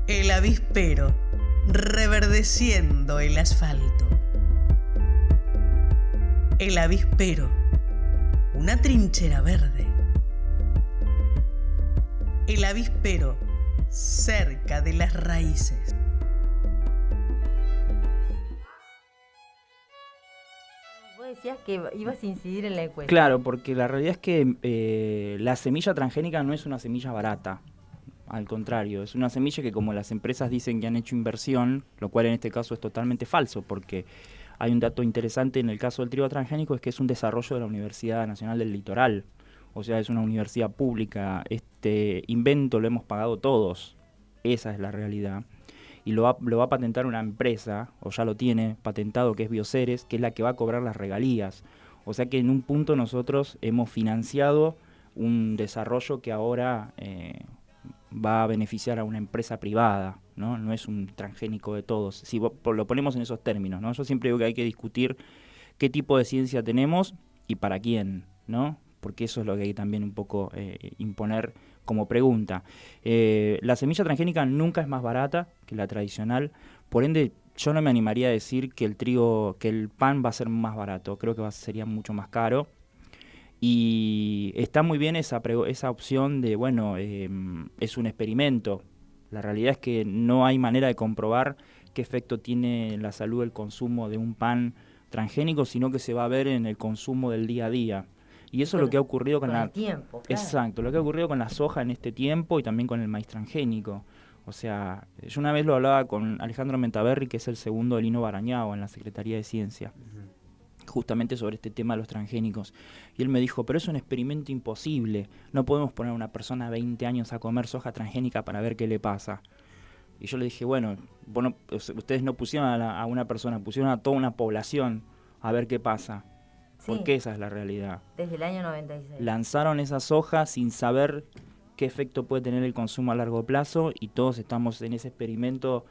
El avispero, reverdeciendo el asfalto. El avispero, una trinchera verde. El avispero, cerca de las raíces. Vos decías que ibas a incidir en la encuesta. Claro, porque la realidad es que la semilla transgénica no es una semilla barata. Al contrario, es una semilla que, como las empresas dicen que han hecho inversión, lo cual en este caso es totalmente falso, porque hay un dato interesante en el caso del trigo transgénico, es que es un desarrollo de la Universidad Nacional del Litoral. O sea, es una universidad pública. Este invento lo hemos pagado todos. Esa es la realidad. Y lo va a patentar una empresa, o ya lo tiene patentado, que es Bioceres, que es la que va a cobrar las regalías. O sea que en un punto nosotros hemos financiado un desarrollo que ahora va a beneficiar a una empresa privada, ¿no? No es un transgénico de todos. Si lo ponemos en esos términos, ¿no? Yo siempre digo que hay que discutir qué tipo de ciencia tenemos y para quién, ¿no? Porque eso es lo que hay que también un poco imponer como pregunta. La semilla transgénica nunca es más barata que la tradicional, por ende yo no me animaría a decir que el pan va a ser más barato, creo que sería mucho más caro. Y está muy bien esa opción de, bueno, es un experimento. La realidad es que no hay manera de comprobar qué efecto tiene en la salud el consumo de un pan transgénico, sino que se va a ver en el consumo del día a día. Y eso es lo que ha ocurrido con el tiempo, claro. Exacto, lo que ha ocurrido con la soja en este tiempo y también con el maíz transgénico. O sea, yo una vez lo hablaba con Alejandro Mentaberri, que es el segundo de Lino Barañao en la Secretaría de Ciencia, justamente sobre este tema de los transgénicos. Y él me dijo, pero es un experimento imposible. No podemos poner a una persona 20 años a comer soja transgénica para ver qué le pasa. Y yo le dije, bueno, ustedes no pusieron a una persona, pusieron a toda una población a ver qué pasa. Sí, porque esa es la realidad. Desde el año 96. Lanzaron esa soja sin saber qué efecto puede tener el consumo a largo plazo y todos estamos en ese experimento.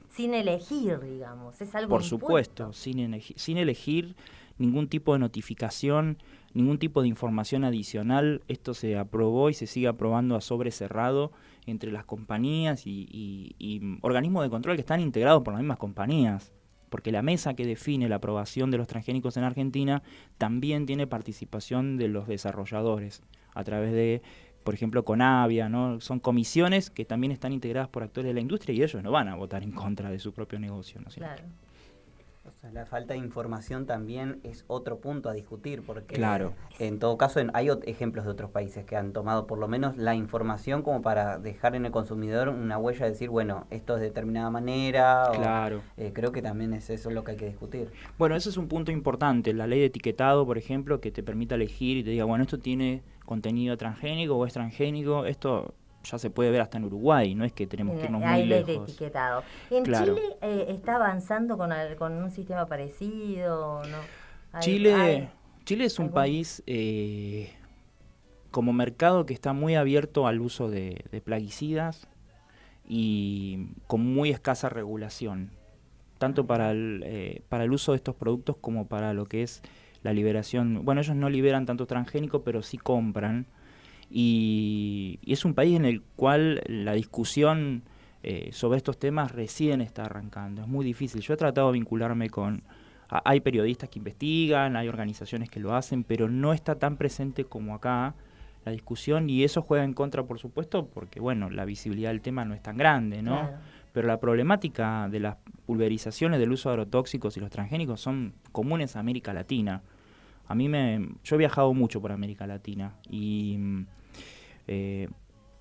Sin elegir, digamos, es algo por impuesto. Supuesto, sin elegir ningún tipo de notificación, ningún tipo de información adicional. Esto se aprobó y se sigue aprobando a sobre cerrado entre las compañías y organismos de control que están integrados por las mismas compañías, porque la mesa que define la aprobación de los transgénicos en Argentina también tiene participación de los desarrolladores a través de, por ejemplo, Conavia, ¿no? Son comisiones que también están integradas por actores de la industria y ellos no van a votar en contra de su propio negocio, ¿no es cierto? Claro. O sea, la falta de información también es otro punto a discutir, porque claro, en todo caso hay ejemplos de otros países que han tomado por lo menos la información como para dejar en el consumidor una huella de decir, bueno, esto es de determinada manera. Claro. Creo que también es eso lo que hay que discutir. Bueno, ese es un punto importante, la ley de etiquetado, por ejemplo, que te permita elegir y te diga, bueno, esto tiene contenido transgénico o es transgénico, esto ya se puede ver hasta en Uruguay, no es que tenemos que irnos muy lejos. Hay ley de etiquetado. ¿En claro. Chile está avanzando con un sistema parecido? ¿No? Chile es un país como mercado que está muy abierto al uso de plaguicidas y con muy escasa regulación, tanto para el uso de estos productos como para lo que es la liberación. Bueno, ellos no liberan tanto transgénico, pero sí compran. Y es un país en el cual la discusión sobre estos temas recién está arrancando. Es muy difícil. Yo he tratado de vincularme con... Hay periodistas que investigan, hay organizaciones que lo hacen, pero no está tan presente como acá la discusión, y eso juega en contra, por supuesto, porque bueno, la visibilidad del tema no es tan grande, ¿no? Claro. Pero la problemática de las pulverizaciones del uso de agrotóxicos y los transgénicos son comunes a América Latina. Yo he viajado mucho por América Latina y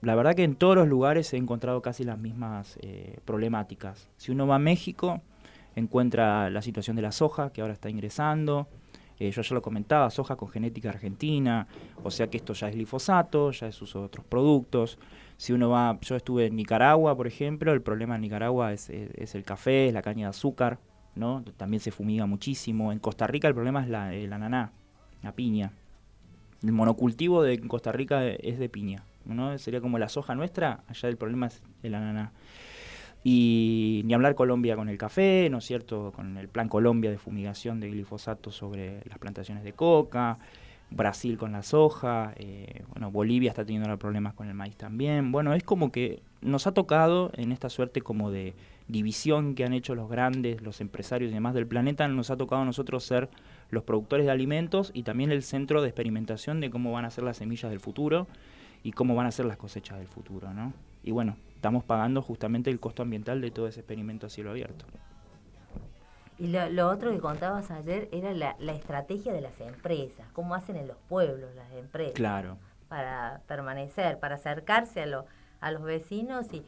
la verdad que en todos los lugares he encontrado casi las mismas problemáticas. Si uno va a México, encuentra la situación de la soja, que ahora está ingresando. Yo ya lo comentaba, soja con genética argentina, o sea que esto ya es glifosato, ya es uso de otros productos. Si uno va, yo estuve en Nicaragua, por ejemplo, el problema en Nicaragua es el café, es la caña de azúcar, ¿no? También se fumiga muchísimo. En Costa Rica el problema es el ananá, la piña. El monocultivo de Costa Rica es de piña, ¿no? Sería como la soja nuestra, allá el problema es el ananá. Y ni hablar Colombia con el café, ¿no es cierto?, con el Plan Colombia de fumigación de glifosato sobre las plantaciones de coca, Brasil con la soja, bueno, Bolivia está teniendo problemas con el maíz también. Bueno, es como que nos ha tocado en esta suerte como de división que han hecho los grandes, los empresarios y demás del planeta, nos ha tocado a nosotros ser los productores de alimentos y también el centro de experimentación de cómo van a ser las semillas del futuro y cómo van a ser las cosechas del futuro, ¿no? Y bueno, estamos pagando justamente el costo ambiental de todo ese experimento a cielo abierto. Y lo otro que contabas ayer era la estrategia de las empresas, cómo hacen en los pueblos las empresas. Claro. Para permanecer, para acercarse a los vecinos y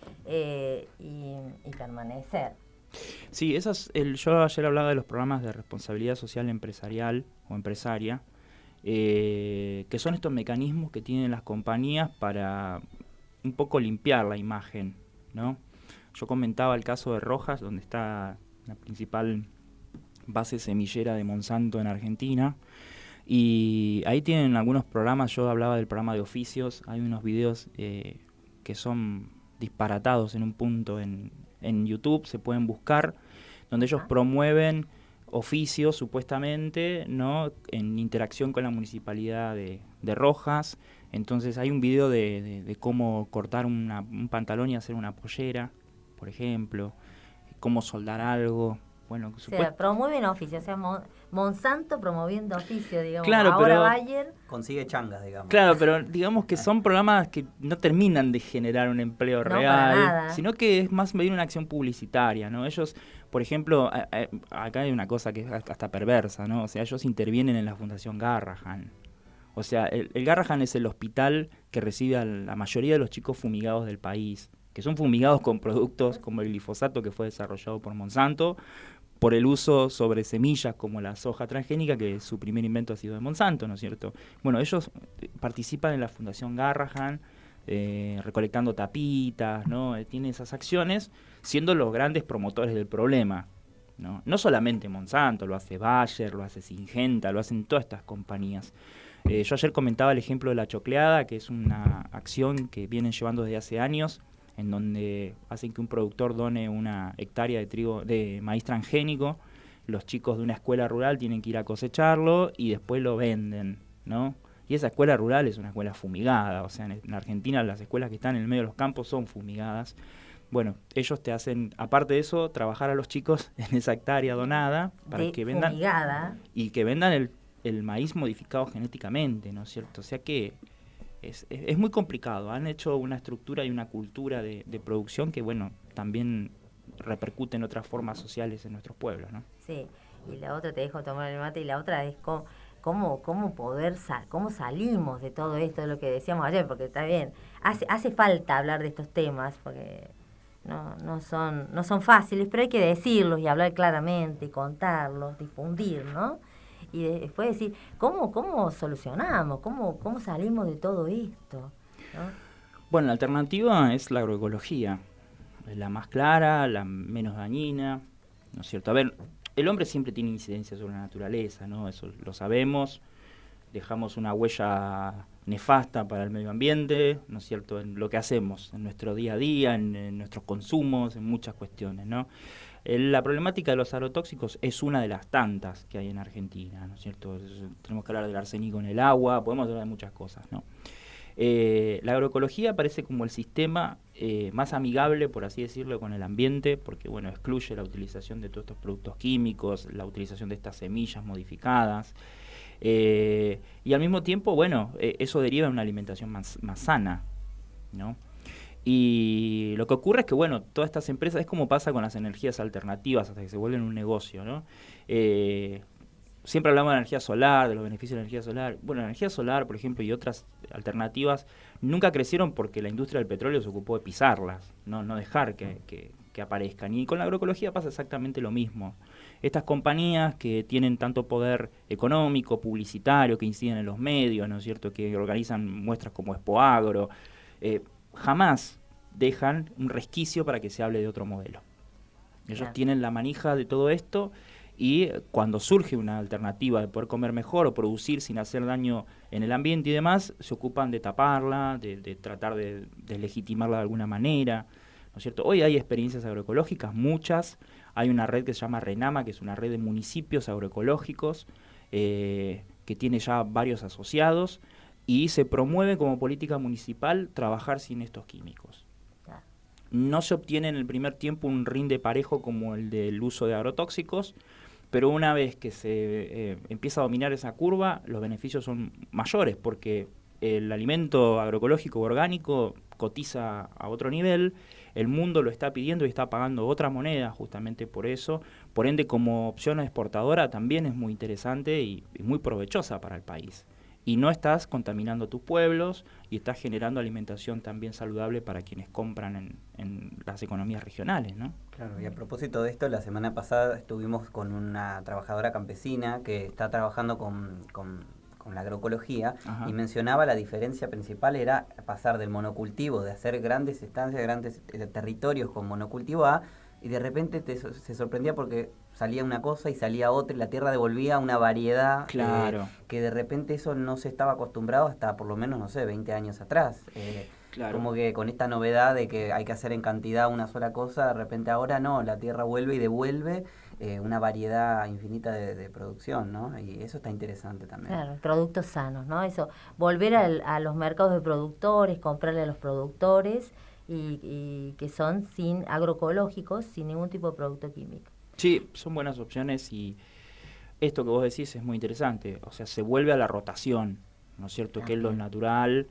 permanecer. Sí, yo ayer hablaba de los programas de responsabilidad social empresarial o empresaria, que son estos mecanismos que tienen las compañías para un poco limpiar la imagen, ¿no? Yo comentaba el caso de Rojas, donde está la principal base semillera de Monsanto en Argentina, y ahí tienen algunos programas. Yo hablaba del programa de oficios, hay unos videos que son disparatados en un punto en YouTube, se pueden buscar, donde ellos promueven oficios supuestamente, ¿no?, en interacción con la municipalidad de Rojas. Entonces hay un video de cómo cortar un pantalón y hacer una pollera, por ejemplo, cómo soldar algo. Bueno, o sea, promueven oficio, o sea, Monsanto promoviendo oficio, digamos. Claro, ahora pero Bayer consigue changas, digamos. Claro, pero digamos que son programas que no terminan de generar un empleo real, sino que es más bien una acción publicitaria, ¿no? Ellos, por ejemplo, acá hay una cosa que es hasta perversa, ¿no? O sea, ellos intervienen en la Fundación Garrahan. O sea, el Garrahan es el hospital que recibe a la mayoría de los chicos fumigados del país, que son fumigados con productos como el glifosato, que fue desarrollado por Monsanto, por el uso sobre semillas como la soja transgénica, que su primer invento ha sido de Monsanto, ¿no es cierto? Bueno, ellos participan en la Fundación Garrahan, recolectando tapitas, ¿no? Tienen esas acciones, siendo los grandes promotores del problema, ¿no? No solamente Monsanto, lo hace Bayer, lo hace Syngenta, lo hacen todas estas compañías. Yo ayer comentaba el ejemplo de la chocleada, que es una acción que vienen llevando desde hace años, en donde hacen que un productor done una hectárea de maíz transgénico. Los chicos de una escuela rural tienen que ir a cosecharlo y después lo venden, ¿no? Y esa escuela rural es una escuela fumigada, o sea, en Argentina las escuelas que están en el medio de los campos son fumigadas. Bueno, ellos te hacen, aparte de eso, trabajar a los chicos en esa hectárea donada para que vendan fumigada. Y que vendan el maíz modificado genéticamente, ¿no es cierto? O sea que es muy complicado. Han hecho una estructura y una cultura de producción que, bueno, también repercute en otras formas sociales en nuestros pueblos, ¿no? Sí, y la otra, te dejo tomar el mate, y la otra es cómo cómo salimos de todo esto, de lo que decíamos ayer, porque está bien, hace falta hablar de estos temas, porque no son fáciles, pero hay que decirlos y hablar claramente, y contarlos, difundir, ¿no? Y después decir, ¿cómo solucionamos? ¿Cómo salimos de todo esto? ¿No? Bueno, la alternativa es la agroecología. Es la más clara, la menos dañina, ¿no es cierto? A ver, el hombre siempre tiene incidencia sobre la naturaleza, ¿no? Eso lo sabemos. Dejamos una huella nefasta para el medio ambiente, ¿no es cierto? En lo que hacemos, en nuestro día a día, en nuestros consumos, en muchas cuestiones, ¿no? La problemática de los agrotóxicos es una de las tantas que hay en Argentina, ¿no es cierto? Tenemos que hablar del arsénico en el agua, podemos hablar de muchas cosas, ¿no? La agroecología parece como el sistema más amigable, por así decirlo, con el ambiente, porque, bueno, excluye la utilización de todos estos productos químicos, la utilización de estas semillas modificadas, y al mismo tiempo, bueno, eso deriva en una alimentación más sana, ¿no? Y lo que ocurre es que, bueno, todas estas empresas, es como pasa con las energías alternativas hasta que se vuelven un negocio, ¿no? Siempre hablamos de energía solar, de los beneficios de la energía solar. Bueno, la energía solar, por ejemplo, y otras alternativas nunca crecieron porque la industria del petróleo se ocupó de pisarlas, no dejar que aparezcan. Y con la agroecología pasa exactamente lo mismo. Estas compañías que tienen tanto poder económico, publicitario, que inciden en los medios, ¿no es cierto?, que organizan muestras como Expo Agro, jamás dejan un resquicio para que se hable de otro modelo. Ellos tienen la manija de todo esto, y cuando surge una alternativa de poder comer mejor o producir sin hacer daño en el ambiente y demás, se ocupan de taparla, de tratar de deslegitimarla de alguna manera, ¿no es cierto? Hoy hay experiencias agroecológicas, muchas. Hay una red que se llama RENAMA, que es una red de municipios agroecológicos, que tiene ya varios asociados, y se promueve como política municipal trabajar sin estos químicos. no se obtiene en el primer tiempo un rinde parejo como el del uso de agrotóxicos, pero una vez que se empieza a dominar esa curva, los beneficios son mayores, porque el alimento agroecológico o orgánico cotiza a otro nivel, el mundo lo está pidiendo y está pagando otra moneda justamente por eso, por ende como opción exportadora también es muy interesante y muy provechosa para el país. Y no estás contaminando tus pueblos y estás generando alimentación también saludable para quienes compran en las economías regionales, ¿no? Claro, y a propósito de esto, la semana pasada estuvimos con una trabajadora campesina que está trabajando con la agroecología. Ajá. Y mencionaba la diferencia principal era pasar del monocultivo, de hacer grandes estancias, grandes territorios con monocultivo y de repente se sorprendía porque salía una cosa y salía otra y la tierra devolvía una variedad. Claro. Que de repente eso no se estaba acostumbrado hasta por lo menos, no sé, 20 años atrás. Claro. Como que con esta novedad de que hay que hacer en cantidad una sola cosa, de repente ahora no, la tierra vuelve y devuelve una variedad infinita de producción, ¿no? Y eso está interesante también. Claro, productos sanos, ¿no? Eso, volver a los mercados de productores, comprarle a los productores y que son sin agroecológicos, sin ningún tipo de producto químico. Sí, son buenas opciones y esto que vos decís es muy interesante, o sea, se vuelve a la rotación, ¿no es cierto? Que es lo natural.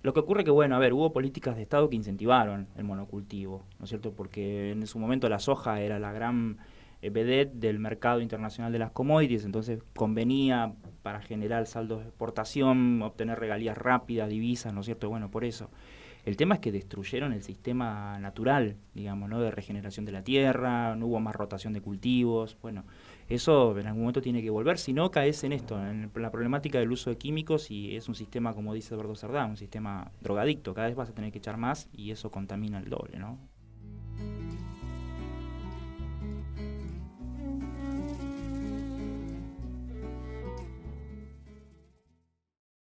Lo que ocurre que, bueno, a ver, hubo políticas de Estado que incentivaron el monocultivo, ¿no es cierto? Porque en su momento la soja era la gran vedette del mercado internacional de las commodities, entonces convenía para generar saldos de exportación, obtener regalías rápidas, divisas, ¿no es cierto? Bueno, por eso. El tema es que destruyeron el sistema natural, digamos, ¿no? De regeneración de la tierra, no hubo más rotación de cultivos, bueno, eso en algún momento tiene que volver, si no caes en esto, en la problemática del uso de químicos y es un sistema, como dice Eduardo Sardá, un sistema drogadicto, cada vez vas a tener que echar más y eso contamina el doble, ¿no?